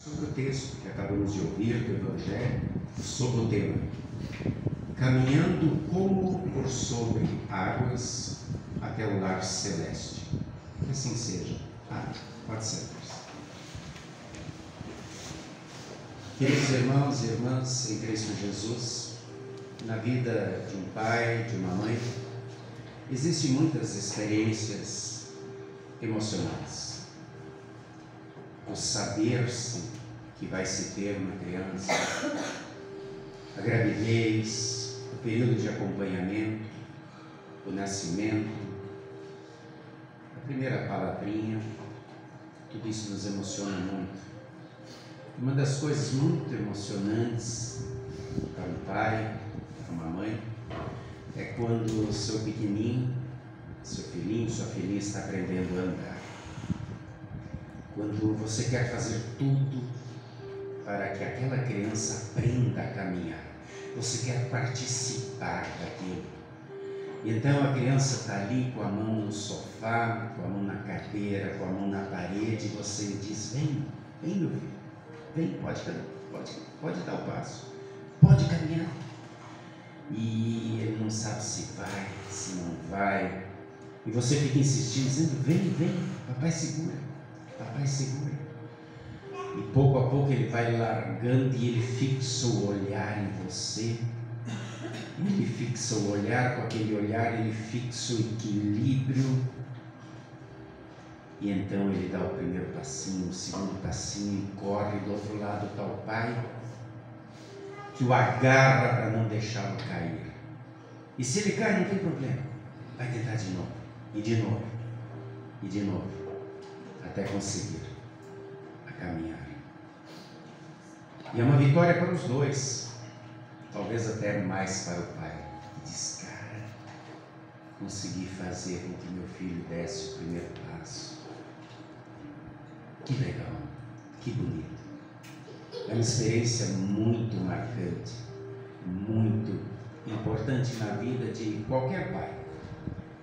Sobre o texto que acabamos de ouvir do Evangelho, sobre o tema caminhando como por sobre águas até o lar celeste. Que assim seja. Pode ser. Queridos irmãos e irmãs em Cristo Jesus, na vida de um pai, de uma mãe, existem muitas experiências emocionais. O saber-se que vai se ter uma criança, a gravidez, o período de acompanhamento, o nascimento, a primeira palavrinha, tudo isso nos emociona muito. Uma das coisas muito emocionantes para um pai, para uma mãe, é quando o seu pequenininho, seu filhinho, sua filhinha está aprendendo a andar. Quando você quer fazer tudo para que aquela criança aprenda a caminhar, você quer participar daquilo. Então a criança está ali com a mão no sofá, com a mão na cadeira, com a mão na parede, e você diz: vem meu filho, vem, pode dar o passo, pode caminhar. E ele não sabe se vai, se não vai, e você fica insistindo, dizendo: vem, papai segura. Papai segura. E pouco a pouco ele vai largando e ele fixa o olhar em você. Ele fixa o olhar, com aquele olhar ele fixa o equilíbrio. E então ele dá o primeiro passinho, o segundo passinho e corre. Do outro lado está o pai, que o agarra para não deixá-lo cair. E se ele cai, não tem problema. Vai tentar de novo, e de novo, e de novo, até conseguir a caminhar. E é uma vitória para os dois, talvez até mais para o pai, que diz: cara, consegui fazer com que meu filho desse o primeiro passo. Que legal, que bonito. É uma experiência muito marcante, muito importante na vida de qualquer pai,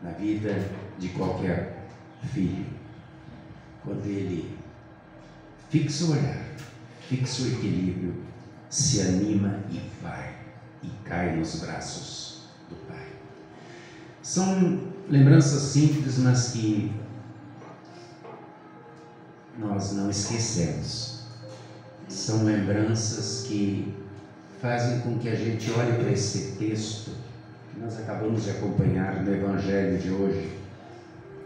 na vida de qualquer filho. Quando ele fixa o olhar, fixa o equilíbrio, se anima e vai, e cai nos braços do Pai. São lembranças simples, mas que nós não esquecemos. São lembranças que fazem com que a gente olhe para esse texto que nós acabamos de acompanhar no Evangelho de hoje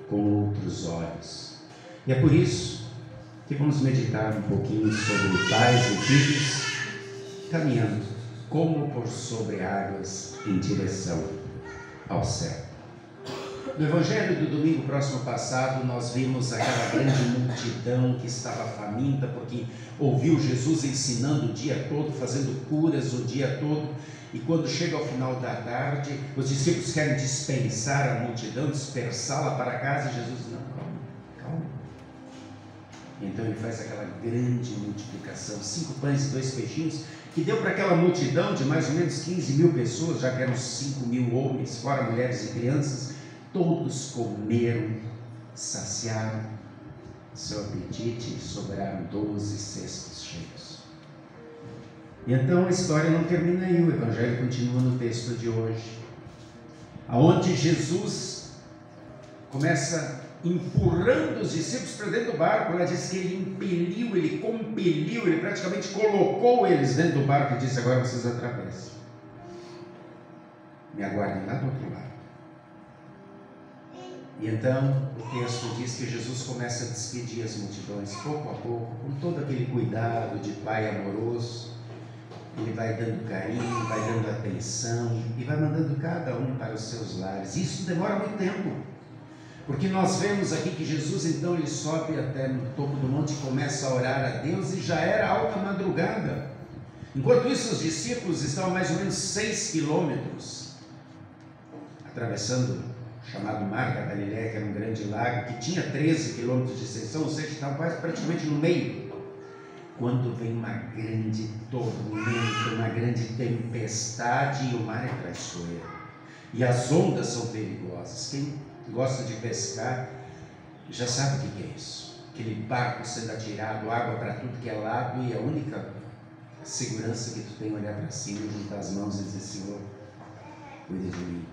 com outros olhos. E é por isso que vamos meditar um pouquinho sobre pais e filhos caminhando como por sobre águas em direção ao céu. No Evangelho do domingo próximo passado, nós vimos aquela grande multidão que estava faminta porque ouviu Jesus ensinando o dia todo, fazendo curas o dia todo. E quando chega ao final da tarde, os discípulos querem dispensar a multidão, dispersá-la para casa, e Jesus diz: não, calma. Então ele faz aquela grande multiplicação, 5 pães e 2 peixinhos, que deu para aquela multidão de mais ou menos 15 mil pessoas, já que eram 5 mil homens, fora mulheres e crianças. Todos comeram, saciaram seu apetite e sobraram 12 cestos cheios. E então a história não termina aí, o Evangelho continua no texto de hoje, aonde Jesus começa empurrando os discípulos para dentro do barco. Ela diz que ele impeliu, ele compeliu, ele praticamente colocou eles dentro do barco e disse: agora vocês atravessam, me aguardem lá do outro lado. E então o texto diz que Jesus começa a despedir as multidões, pouco a pouco, com todo aquele cuidado de pai amoroso. Ele vai dando carinho, vai dando atenção e vai mandando cada um para os seus lares. Isso demora muito tempo, porque nós vemos aqui que Jesus então ele sobe até no topo do monte e começa a orar a Deus, e já era alta madrugada. Enquanto isso, os discípulos estavam mais ou menos 6 quilômetros atravessando o chamado Mar da Galileia, que era um grande lago que tinha 13 quilômetros de extensão, ou seja, estavam quase praticamente no meio, quando vem uma grande tormenta, uma grande tempestade, e o mar é traiçoeiro, e as ondas são perigosas. Quem gosta de pescar já sabe o que é isso. aquele barco sendo atirado, água para tudo que é lado, e a única segurança que tu tem é olhar para cima, juntar as mãos e dizer: Senhor, cuida de mim.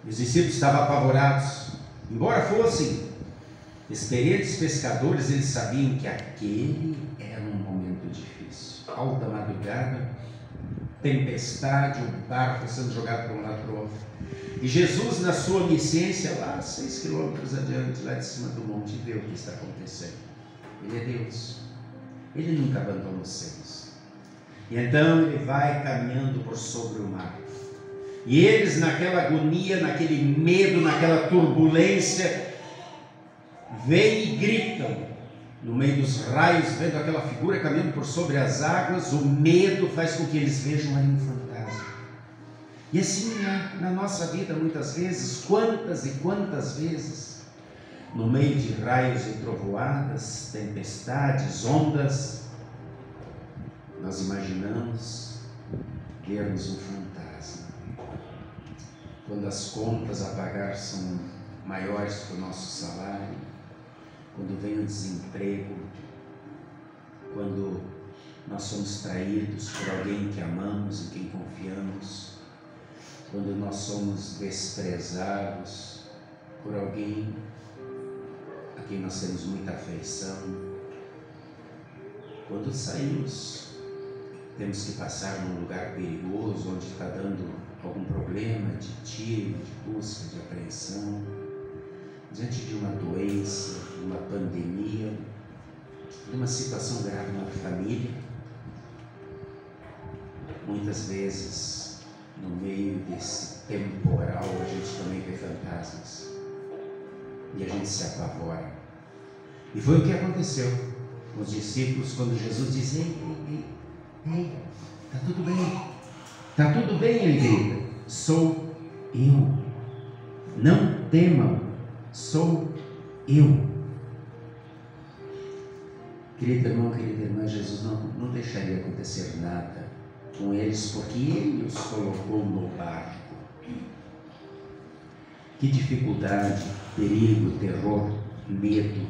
E os discípulos estavam apavorados. Embora fossem experientes pescadores, eles sabiam que aquele era um momento difícil. Alta madrugada, tempestade, o barco sendo jogado para um lado para o outro. E Jesus, na sua onisciência, lá 6 quilômetros adiante, lá de cima do monte, vê o que está acontecendo. Ele é Deus. Ele nunca abandona os seus. E então ele vai caminhando por sobre o mar. E eles, naquela agonia, naquele medo, naquela turbulência, vêm e gritam no meio dos raios, vendo aquela figura caminhando por sobre as águas. O medo faz com que eles vejam ali um fantasma. E assim é na nossa vida muitas vezes, quantas e quantas vezes, no meio de raios e trovoadas, tempestades, ondas, nós imaginamos vermos um fantasma. Quando as contas a pagar são maiores que o nosso salário, quando vem o desemprego, quando nós somos traídos por alguém que amamos e quem confiamos, quando nós somos desprezados por alguém a quem nós temos muita afeição, quando saímos, temos que passar num lugar perigoso, onde está dando algum problema de tiro, de busca, de apreensão, diante de uma doença, de uma pandemia, de uma situação grave na família. Muitas vezes, no meio desse temporal, a gente também vê fantasmas e a gente se apavora. E foi o que aconteceu com os discípulos quando Jesus diz: ei, está tudo bem. Está tudo bem, ele grita: sou eu. Não temam, sou eu. Querido irmão, querida irmã, Jesus não deixaria acontecer nada com eles, porque Ele os colocou no barco. Que dificuldade, perigo, terror, medo,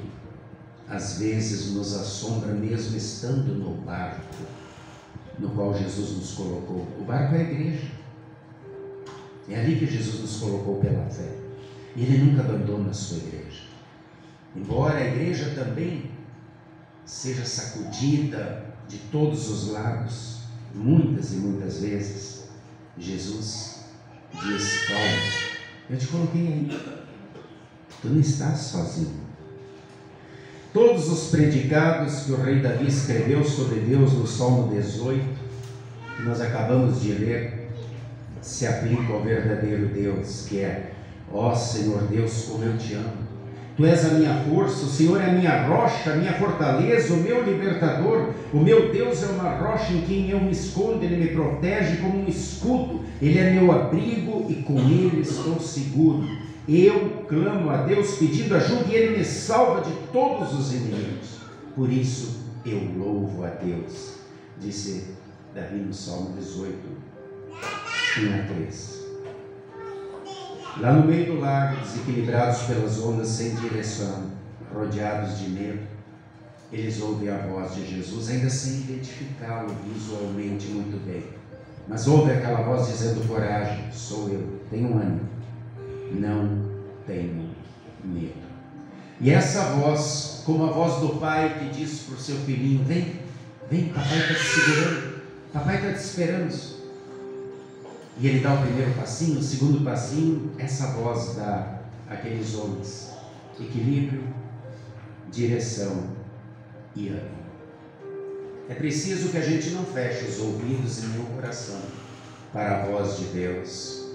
às vezes nos assombra mesmo estando no barco no qual Jesus nos colocou. O barco é a igreja. É ali que Jesus nos colocou pela fé. E Ele nunca abandona a sua igreja. Embora a igreja também seja sacudida de todos os lados, muitas e muitas vezes, Jesus diz: calma, eu te coloquei aí. Tu não estás sozinho. Todos os predicados que o rei Davi escreveu sobre Deus no Salmo 18, que nós acabamos de ler, se aplicam ao verdadeiro Deus, que é: ó Senhor Deus, como eu te amo. Tu és a minha força, o Senhor é a minha rocha, a minha fortaleza, o meu libertador. O meu Deus é uma rocha em quem eu me escondo, Ele me protege como um escudo. Ele é meu abrigo e com Ele estou seguro. Eu clamo a Deus pedindo ajuda e Ele me salva de todos os inimigos. Por isso eu louvo a Deus, disse Davi no Salmo 18, 1-3. Lá no meio do lago, desequilibrados pelas ondas, sem direção, rodeados de medo, eles ouvem a voz de Jesus, ainda sem identificá-lo visualmente muito bem. Mas ouve aquela voz dizendo: coragem, sou eu, tenho ânimo, não tenho medo. E essa voz, como a voz do pai que diz para o seu filhinho: vem, papai está te segurando, papai está te esperando. E ele dá o primeiro passinho, o segundo passinho, essa voz dá àqueles homens equilíbrio, direção e ânimo. É preciso que a gente não feche os ouvidos e nem o coração para a voz de Deus,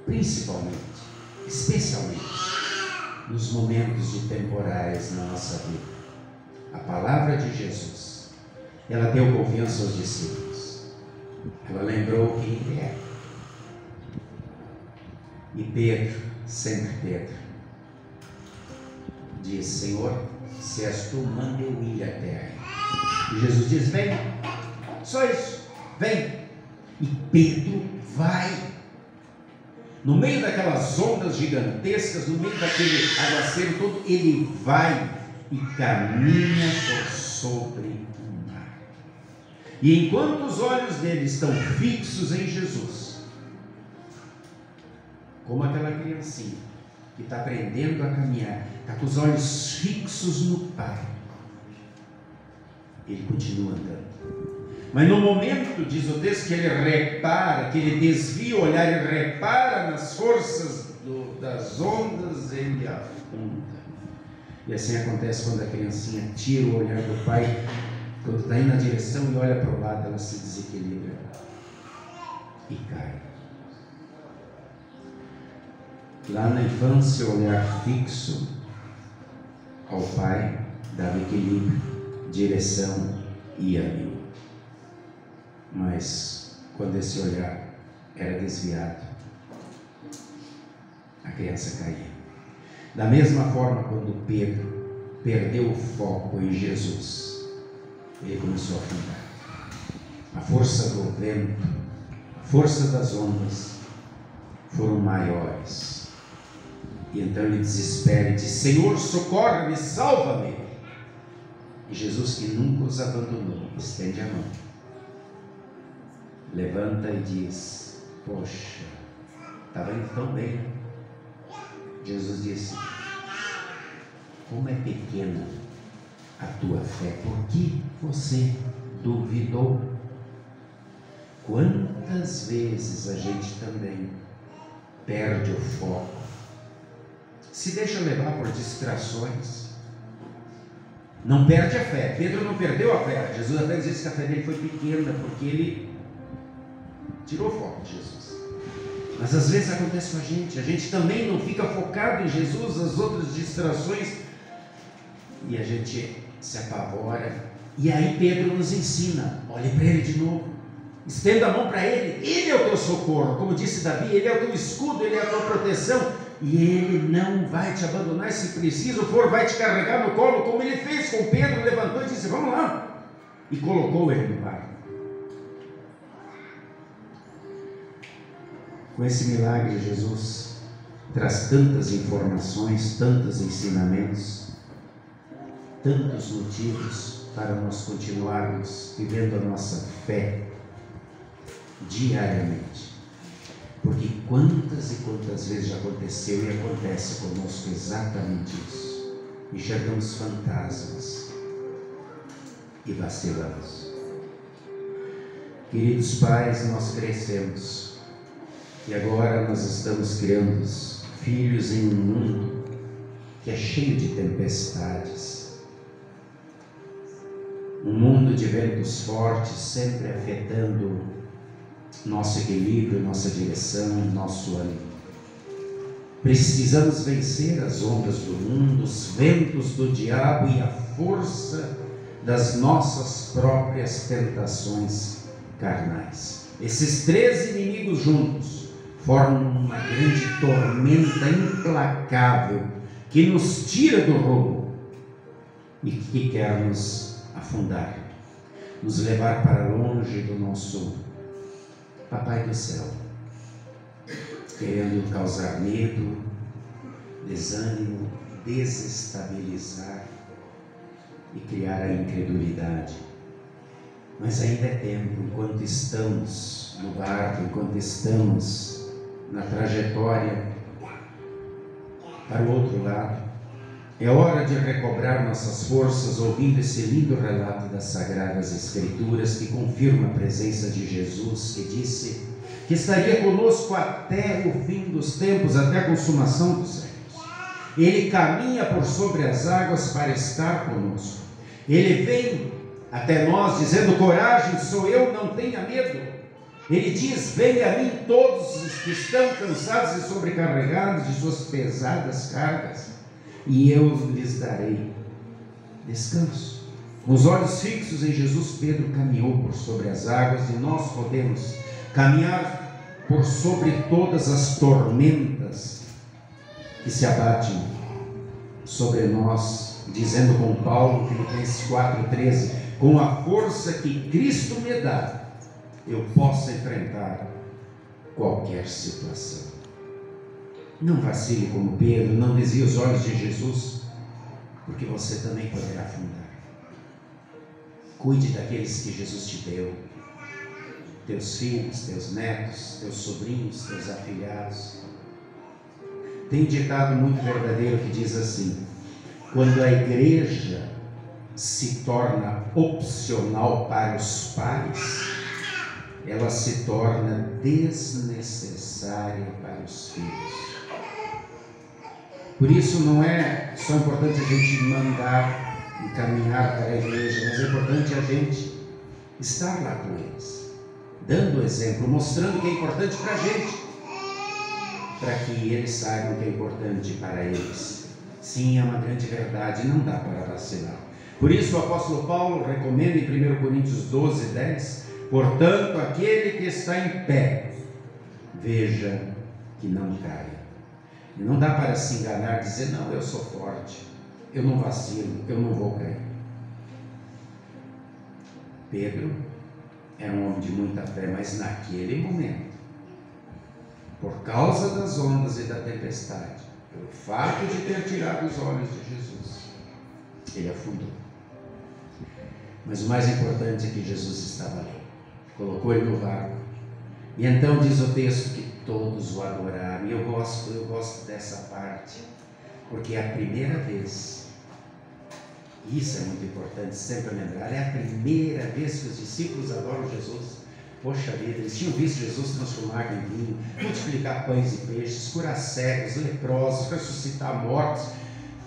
principalmente, especialmente, nos momentos de temporais na nossa vida. A palavra de Jesus, ela deu confiança aos discípulos, ela lembrou quem Ele é. E Pedro, sempre Pedro, diz: Senhor, se és tu, manda eu ir até aí. E Jesus diz: vem, só isso, vem. E Pedro vai. No meio daquelas ondas gigantescas, no meio daquele aguaceiro todo, ele vai. e caminha por sobre o mar. E enquanto os olhos dele estão fixos em Jesus, como aquela criancinha que está aprendendo a caminhar, está com os olhos fixos no Pai, ele continua andando. Mas no momento, diz o texto, que ele repara, que ele desvia o olhar e repara nas forças das ondas, ele afunda. E assim acontece quando a criancinha tira o olhar do pai, quando está indo na direção e olha para o lado, ela se desequilibra e cai. Lá na infância, o olhar fixo ao pai dava equilíbrio, direção e ânimo. Mas quando esse olhar era desviado, a criança caía. Da mesma forma, quando Pedro perdeu o foco em Jesus, ele começou a afundar. A força do vento, a força das ondas foram maiores. E então ele desespera e diz: Senhor, socorre-me, salva-me. E Jesus, que nunca os abandonou, estende a mão, levanta e diz: poxa, estava indo tão bem. Jesus disse: como é pequena a tua fé, por que você duvidou? Quantas vezes a gente também perde o foco, se deixa levar por distrações, não perde a fé. Pedro não perdeu a fé. Jesus até disse que a fé dele foi pequena, porque ele tirou o foco de Jesus. Mas às vezes acontece com a gente também não fica focado em Jesus, as outras distrações, e a gente se apavora. E aí Pedro nos ensina: olhe para ele de novo, estenda a mão para ele é o teu socorro, como disse Davi, ele é o teu escudo, ele é a tua proteção, e ele não vai te abandonar, se preciso for, vai te carregar no colo, como ele fez com Pedro, levantou e disse: vamos lá, e colocou ele no barco. Com esse milagre, Jesus traz tantas informações, tantos ensinamentos, tantos motivos para nós continuarmos vivendo a nossa fé diariamente. Porque quantas e quantas vezes já aconteceu e acontece conosco exatamente isso. Enxergamos fantasmas e vacilamos. Queridos pais, nós crescemos. E agora nós estamos criando filhos em um mundo que é cheio de tempestades. Um mundo de ventos fortes, sempre afetando nosso equilíbrio, nossa direção, nosso ânimo. Precisamos vencer as ondas do mundo, os ventos do diabo e a força das nossas próprias tentações carnais. Esses três inimigos juntos formam uma grande tormenta implacável que nos tira do rumo e que quer nos afundar, nos levar para longe do nosso Papai do céu, querendo causar medo, desânimo, desestabilizar e criar a incredulidade. Mas ainda é tempo, enquanto estamos no barco, enquanto estamos na trajetória para o outro lado, é hora de recobrar nossas forças ouvindo esse lindo relato das Sagradas Escrituras que confirma a presença de Jesus, que disse que estaria conosco até o fim dos tempos, até a consumação dos séculos. Ele caminha por sobre as águas para estar conosco. Ele vem até nós dizendo: coragem, sou eu, não tenha medo. Ele diz: venha a mim todos os que estão cansados e sobrecarregados de suas pesadas cargas, e eu lhes darei descanso. Com os olhos fixos em Jesus, Pedro caminhou por sobre as águas, e nós podemos caminhar por sobre todas as tormentas que se abatem sobre nós, dizendo com Paulo, Filipenses 4,13: com a força que Cristo me dá, eu posso enfrentar qualquer situação. Não vacile como Pedro, não desvie os olhos de Jesus. porque você também poderá afundar. Cuide daqueles que Jesus te deu, teus filhos, teus netos, teus sobrinhos, teus afilhados. Tem um ditado muito verdadeiro que diz assim: quando a igreja se torna opcional para os pais, ela se torna desnecessária para os filhos. Por isso não é só importante a gente mandar e caminhar para a igreja, mas é importante a gente estar lá com eles, dando exemplo, mostrando o que é importante para a gente, para que eles saibam o que é importante para eles. Sim, é uma grande verdade, não dá para vacilar. Por isso o apóstolo Paulo recomenda em 1 Coríntios 12, 10, portanto, aquele que está em pé, veja que não caia. E não dá para se enganar, dizer, não, eu sou forte, eu não vacilo, eu não vou cair. Pedro era um homem de muita fé, mas naquele momento, por causa das ondas e da tempestade, pelo fato de ter tirado os olhos de Jesus, ele afundou. Mas o mais importante é que Jesus estava ali, colocou ele no barco, e então diz o texto que todos o adoraram. E eu gosto dessa parte, porque é a primeira vez, isso é muito importante sempre lembrar, é a primeira vez que os discípulos adoram Jesus. Poxa vida, eles tinham visto Jesus transformar em vinho, multiplicar pães e peixes, curar cegos, leprosos, ressuscitar mortos,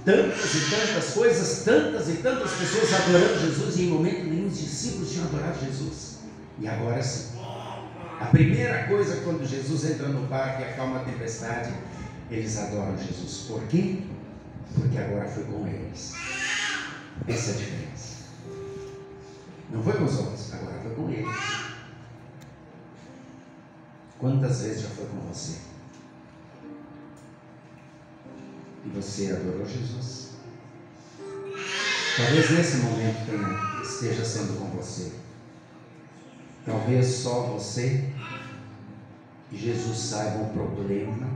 tantas e tantas coisas, tantas e tantas pessoas adorando Jesus, e em momento nenhum os discípulos tinham adorado Jesus. E agora sim, a primeira coisa quando Jesus entra no barco e acalma a tempestade, eles adoram Jesus. Por quê? Porque agora foi com eles. Essa é a diferença. Não foi com os outros, agora foi com eles. Quantas vezes já foi com você? E você adorou Jesus? Talvez nesse momento esteja sendo com você. Talvez só você e Jesus saibam o problema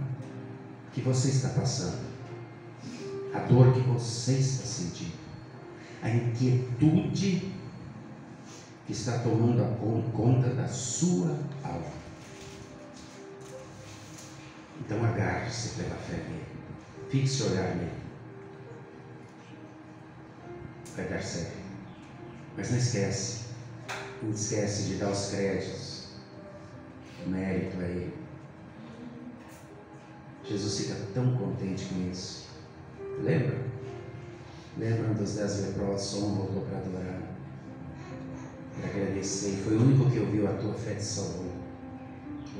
que você está passando, a dor que você está sentindo, a inquietude que está tomando conta da sua alma. Então agarre-se pela fé nele, fixe o olhar nele, vai dar certo. Mas não esquece de dar os créditos, o mérito a ele. Jesus fica tão contente com isso. Lembram dos 10 leprosos? Um voltou para adorar, para agradecer. Foi o único que ouviu: a tua fé te salvou.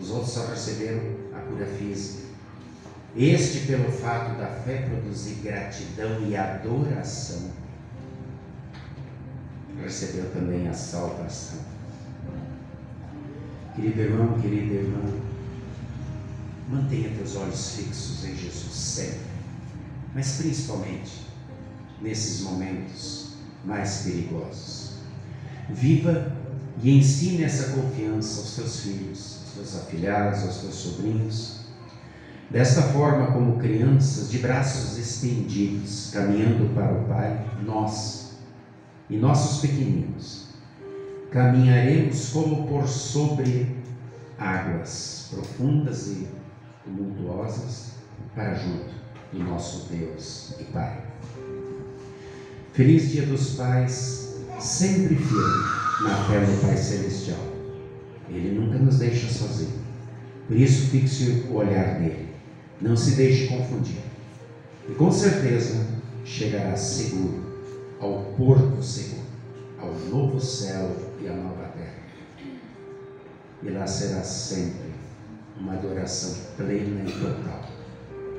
Os outros só receberam a cura física. Este, pelo fato da fé produzir gratidão e adoração, recebeu também a salvação. Querido irmão, querida irmã, mantenha teus olhos fixos em Jesus sempre, mas principalmente nesses momentos mais perigosos. Viva e ensine essa confiança aos teus filhos, aos teus afilhados, aos teus sobrinhos. Desta forma, como crianças de braços estendidos, caminhando para o Pai, nós e nossos pequeninos caminharemos como por sobre águas profundas e tumultuosas para junto do nosso Deus e Pai. Feliz Dia dos Pais, sempre firme na fé do Pai Celestial. Ele nunca nos deixa sozinhos. Por isso, fixe o olhar nele. Não se deixe confundir. E com certeza chegará seguro ao porto seguro, ao novo céu e à nova terra. E lá será sempre uma adoração plena e total,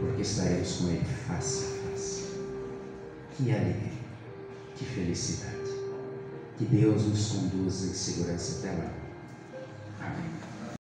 porque estaremos com ele face a face. Que alegria, que felicidade. Que Deus nos conduza em segurança até lá.